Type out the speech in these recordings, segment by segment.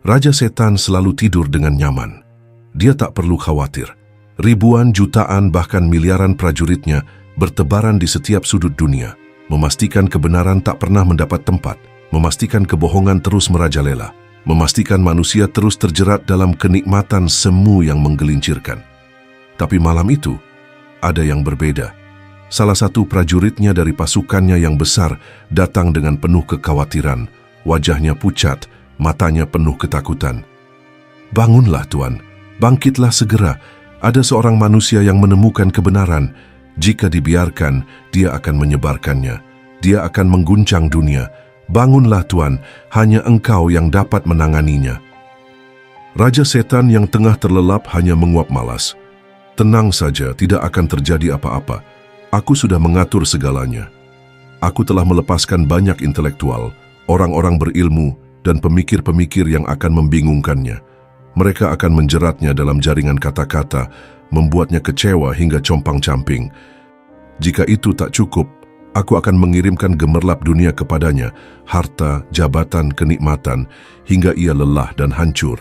Raja Setan selalu tidur dengan nyaman. Dia tak perlu khawatir. Ribuan, jutaan, bahkan miliaran prajuritnya bertebaran di setiap sudut dunia, memastikan kebenaran tak pernah mendapat tempat, memastikan kebohongan terus merajalela, memastikan manusia terus terjerat dalam kenikmatan semu yang menggelincirkan. Tapi malam itu, ada yang berbeda. Salah satu prajuritnya dari pasukannya yang besar datang dengan penuh kekhawatiran, wajahnya pucat, matanya penuh ketakutan. "Bangunlah, Tuan, bangkitlah segera. Ada seorang manusia yang menemukan kebenaran. Jika dibiarkan, dia akan menyebarkannya. Dia akan mengguncang dunia. Bangunlah, Tuan, hanya engkau yang dapat menanganinya." Raja Setan yang tengah terlelap hanya menguap malas. "Tenang saja, tidak akan terjadi apa-apa. Aku sudah mengatur segalanya. Aku telah melepaskan banyak intelektual, orang-orang berilmu, dan pemikir-pemikir yang akan membingungkannya. Mereka akan menjeratnya dalam jaringan kata-kata, membuatnya kecewa hingga compang-camping. Jika itu tak cukup, aku akan mengirimkan gemerlap dunia kepadanya, harta, jabatan, kenikmatan, hingga ia lelah dan hancur.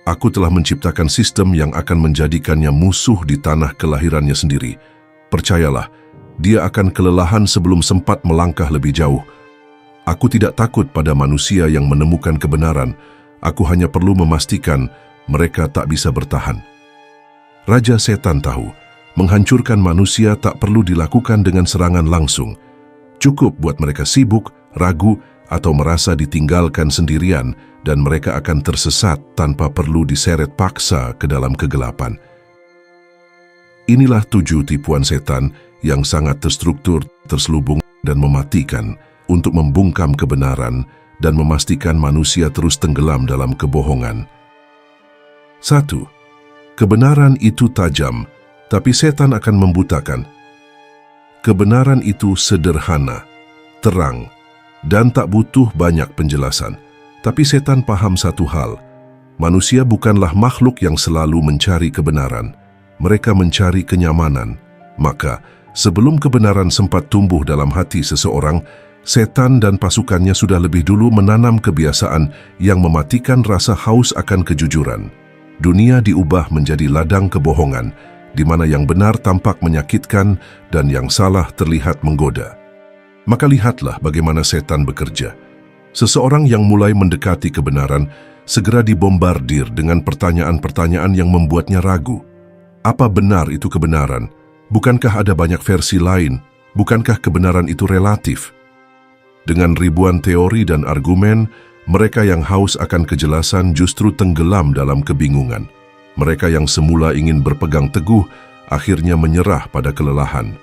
Aku telah menciptakan sistem yang akan menjadikannya musuh di tanah kelahirannya sendiri. Percayalah, dia akan kelelahan sebelum sempat melangkah lebih jauh. Aku tidak takut pada manusia yang menemukan kebenaran. Aku hanya perlu memastikan mereka tak bisa bertahan." Raja Setan tahu, menghancurkan manusia tak perlu dilakukan dengan serangan langsung. Cukup buat mereka sibuk, ragu, atau merasa ditinggalkan sendirian, dan mereka akan tersesat tanpa perlu diseret paksa ke dalam kegelapan. Inilah 7 tipuan setan yang sangat terstruktur, terselubung, dan mematikan untuk membungkam kebenaran dan memastikan manusia terus tenggelam dalam kebohongan. 1. Kebenaran itu tajam, tapi setan akan membutakan. Kebenaran itu sederhana, terang, dan tak butuh banyak penjelasan. Tapi setan paham satu hal, manusia bukanlah makhluk yang selalu mencari kebenaran. Mereka mencari kenyamanan. Maka, sebelum kebenaran sempat tumbuh dalam hati seseorang, setan dan pasukannya sudah lebih dulu menanam kebiasaan yang mematikan rasa haus akan kejujuran. Dunia diubah menjadi ladang kebohongan, di mana yang benar tampak menyakitkan dan yang salah terlihat menggoda. Maka lihatlah bagaimana setan bekerja. Seseorang yang mulai mendekati kebenaran segera dibombardir dengan pertanyaan-pertanyaan yang membuatnya ragu. Apa benar itu kebenaran? Bukankah ada banyak versi lain? Bukankah kebenaran itu relatif? Dengan ribuan teori dan argumen, mereka yang haus akan kejelasan justru tenggelam dalam kebingungan. Mereka yang semula ingin berpegang teguh, akhirnya menyerah pada kelelahan.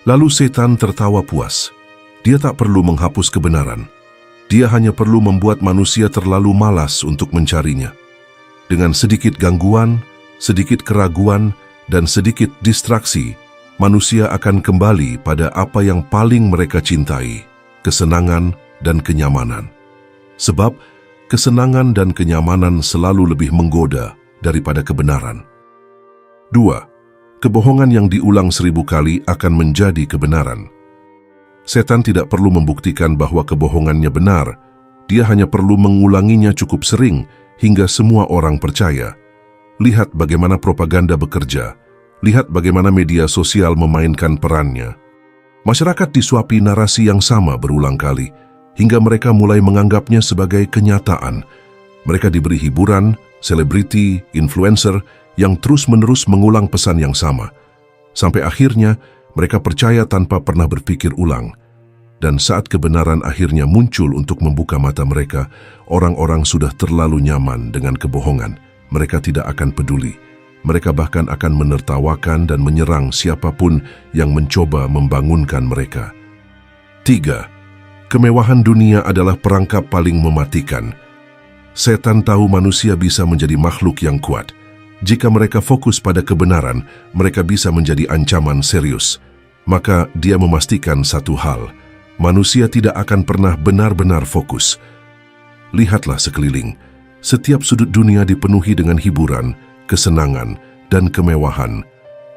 Lalu setan tertawa puas. Dia tak perlu menghapus kebenaran. Dia hanya perlu membuat manusia terlalu malas untuk mencarinya. Dengan sedikit gangguan, sedikit keraguan, dan sedikit distraksi, manusia akan kembali pada apa yang paling mereka cintai, kesenangan dan kenyamanan. Sebab, kesenangan dan kenyamanan selalu lebih menggoda daripada kebenaran. 2. Kebohongan yang diulang 1000 kali akan menjadi kebenaran. Setan tidak perlu membuktikan bahwa kebohongannya benar. Dia hanya perlu mengulanginya cukup sering hingga semua orang percaya. Lihat bagaimana propaganda bekerja. Lihat bagaimana media sosial memainkan perannya. Masyarakat disuapi narasi yang sama berulang kali, hingga mereka mulai menganggapnya sebagai kenyataan. Mereka diberi hiburan, selebriti, influencer yang terus-menerus mengulang pesan yang sama. Sampai akhirnya, mereka percaya tanpa pernah berpikir ulang. Dan saat kebenaran akhirnya muncul untuk membuka mata mereka, orang-orang sudah terlalu nyaman dengan kebohongan. Mereka tidak akan peduli. Mereka bahkan akan menertawakan dan menyerang siapapun yang mencoba membangunkan mereka. 3. Kemewahan dunia adalah perangkap paling mematikan. Setan tahu manusia bisa menjadi makhluk yang kuat. Jika mereka fokus pada kebenaran, mereka bisa menjadi ancaman serius. Maka dia memastikan satu hal, manusia tidak akan pernah benar-benar fokus. Lihatlah sekeliling. Setiap sudut dunia dipenuhi dengan hiburan, kesenangan, dan kemewahan.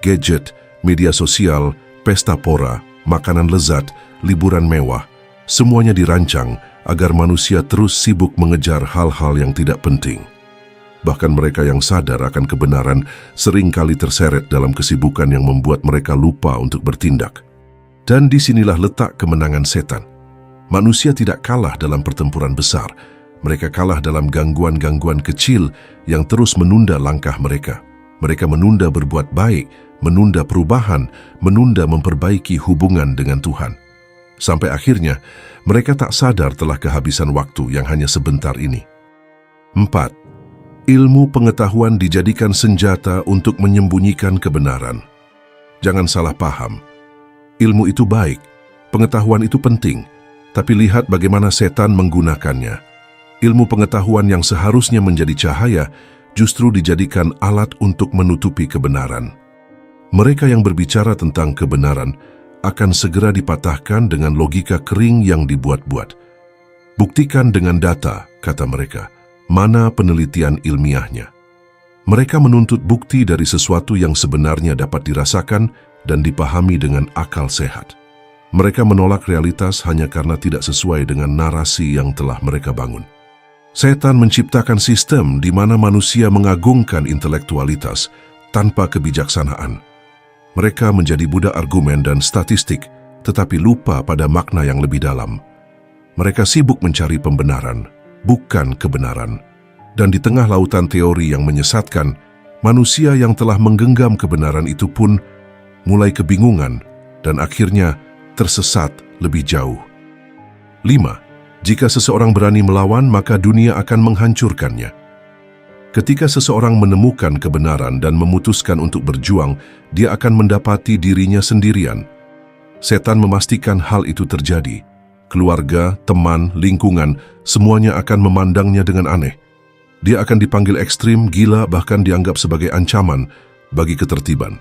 Gadget, media sosial, pesta pora, makanan lezat, liburan mewah, semuanya dirancang agar manusia terus sibuk mengejar hal-hal yang tidak penting. Bahkan mereka yang sadar akan kebenaran seringkali terseret dalam kesibukan yang membuat mereka lupa untuk bertindak. Dan disinilah letak kemenangan setan. Manusia tidak kalah dalam pertempuran besar. Mereka kalah dalam gangguan-gangguan kecil yang terus menunda langkah mereka. Mereka menunda berbuat baik, menunda perubahan, menunda memperbaiki hubungan dengan Tuhan. Sampai akhirnya, mereka tak sadar telah kehabisan waktu yang hanya sebentar ini. 4. Ilmu pengetahuan dijadikan senjata untuk menyembunyikan kebenaran. Jangan salah paham. Ilmu itu baik, pengetahuan itu penting, tapi lihat bagaimana setan menggunakannya. Ilmu pengetahuan yang seharusnya menjadi cahaya justru dijadikan alat untuk menutupi kebenaran. Mereka yang berbicara tentang kebenaran akan segera dipatahkan dengan logika kering yang dibuat-buat. Buktikan dengan data, kata mereka, mana penelitian ilmiahnya. Mereka menuntut bukti dari sesuatu yang sebenarnya dapat dirasakan dan dipahami dengan akal sehat. Mereka menolak realitas hanya karena tidak sesuai dengan narasi yang telah mereka bangun. Setan menciptakan sistem di mana manusia mengagungkan intelektualitas tanpa kebijaksanaan. Mereka menjadi budak argumen dan statistik, tetapi lupa pada makna yang lebih dalam. Mereka sibuk mencari pembenaran, bukan kebenaran. Dan di tengah lautan teori yang menyesatkan, manusia yang telah menggenggam kebenaran itu pun mulai kebingungan dan akhirnya tersesat lebih jauh. 5. Jika seseorang berani melawan, maka dunia akan menghancurkannya. Ketika seseorang menemukan kebenaran dan memutuskan untuk berjuang, dia akan mendapati dirinya sendirian. Setan memastikan hal itu terjadi. Keluarga, teman, lingkungan, semuanya akan memandangnya dengan aneh. Dia akan dipanggil ekstrim, gila, bahkan dianggap sebagai ancaman bagi ketertiban.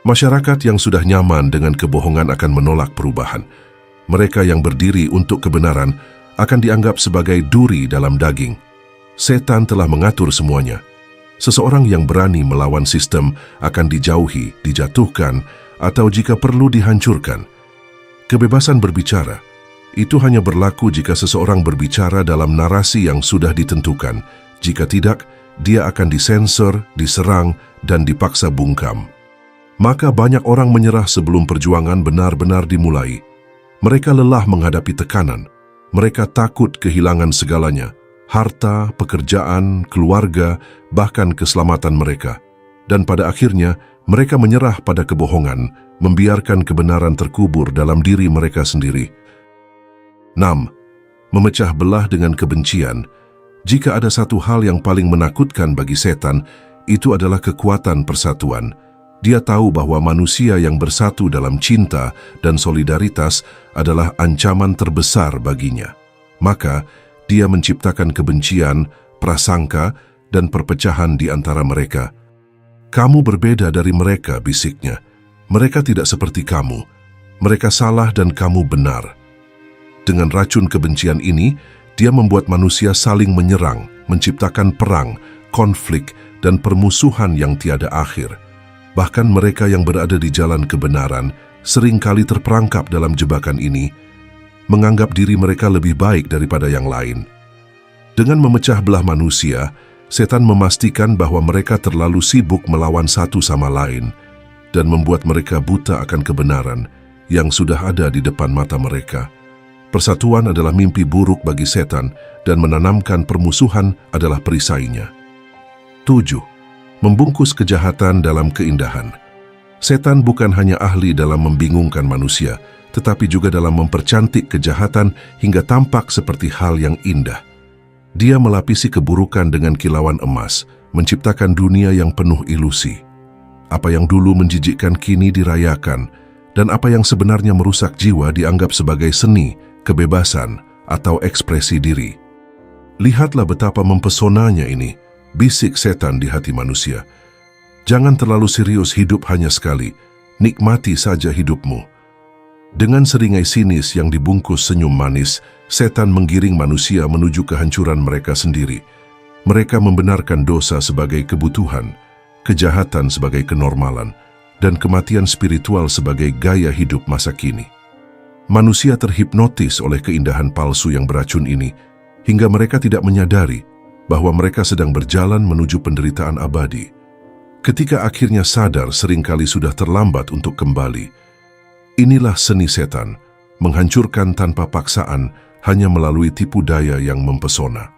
Masyarakat yang sudah nyaman dengan kebohongan akan menolak perubahan. Mereka yang berdiri untuk kebenaran akan dianggap sebagai duri dalam daging. Setan telah mengatur semuanya. Seseorang yang berani melawan sistem akan dijauhi, dijatuhkan, atau jika perlu dihancurkan. Kebebasan berbicara itu hanya berlaku jika seseorang berbicara dalam narasi yang sudah ditentukan. Jika tidak, dia akan disensor, diserang, dan dipaksa bungkam. Maka banyak orang menyerah sebelum perjuangan benar-benar dimulai. Mereka lelah menghadapi tekanan. Mereka takut kehilangan segalanya, harta, pekerjaan, keluarga, bahkan keselamatan mereka. Dan pada akhirnya, mereka menyerah pada kebohongan, membiarkan kebenaran terkubur dalam diri mereka sendiri. 6. Memecah belah dengan kebencian. Jika ada satu hal yang paling menakutkan bagi setan, itu adalah kekuatan persatuan. Dia tahu bahwa manusia yang bersatu dalam cinta dan solidaritas adalah ancaman terbesar baginya. Maka, dia menciptakan kebencian, prasangka, dan perpecahan di antara mereka. Kamu berbeda dari mereka, bisiknya. Mereka tidak seperti kamu. Mereka salah dan kamu benar. Dengan racun kebencian ini, dia membuat manusia saling menyerang, menciptakan perang, konflik, dan permusuhan yang tiada akhir. Bahkan mereka yang berada di jalan kebenaran seringkali terperangkap dalam jebakan ini, menganggap diri mereka lebih baik daripada yang lain. Dengan memecah belah manusia, setan memastikan bahwa mereka terlalu sibuk melawan satu sama lain dan membuat mereka buta akan kebenaran yang sudah ada di depan mata mereka. Persatuan adalah mimpi buruk bagi setan dan menanamkan permusuhan adalah perisainya. 7. Membungkus kejahatan dalam keindahan. Setan bukan hanya ahli dalam membingungkan manusia, tetapi juga dalam mempercantik kejahatan hingga tampak seperti hal yang indah. Dia melapisi keburukan dengan kilauan emas, menciptakan dunia yang penuh ilusi. Apa yang dulu menjijikkan kini dirayakan, dan apa yang sebenarnya merusak jiwa dianggap sebagai seni, kebebasan, atau ekspresi diri. Lihatlah betapa mempesonanya ini, bisik setan di hati manusia. Jangan terlalu serius hidup hanya sekali, nikmati saja hidupmu. Dengan seringai sinis yang dibungkus senyum manis, setan menggiring manusia menuju kehancuran mereka sendiri. Mereka membenarkan dosa sebagai kebutuhan, kejahatan sebagai kenormalan, dan kematian spiritual sebagai gaya hidup masa kini. Manusia terhipnotis oleh keindahan palsu yang beracun ini, hingga mereka tidak menyadari bahwa mereka sedang berjalan menuju penderitaan abadi. Ketika akhirnya sadar, seringkali sudah terlambat untuk kembali. Inilah seni setan, menghancurkan tanpa paksaan hanya melalui tipu daya yang mempesona.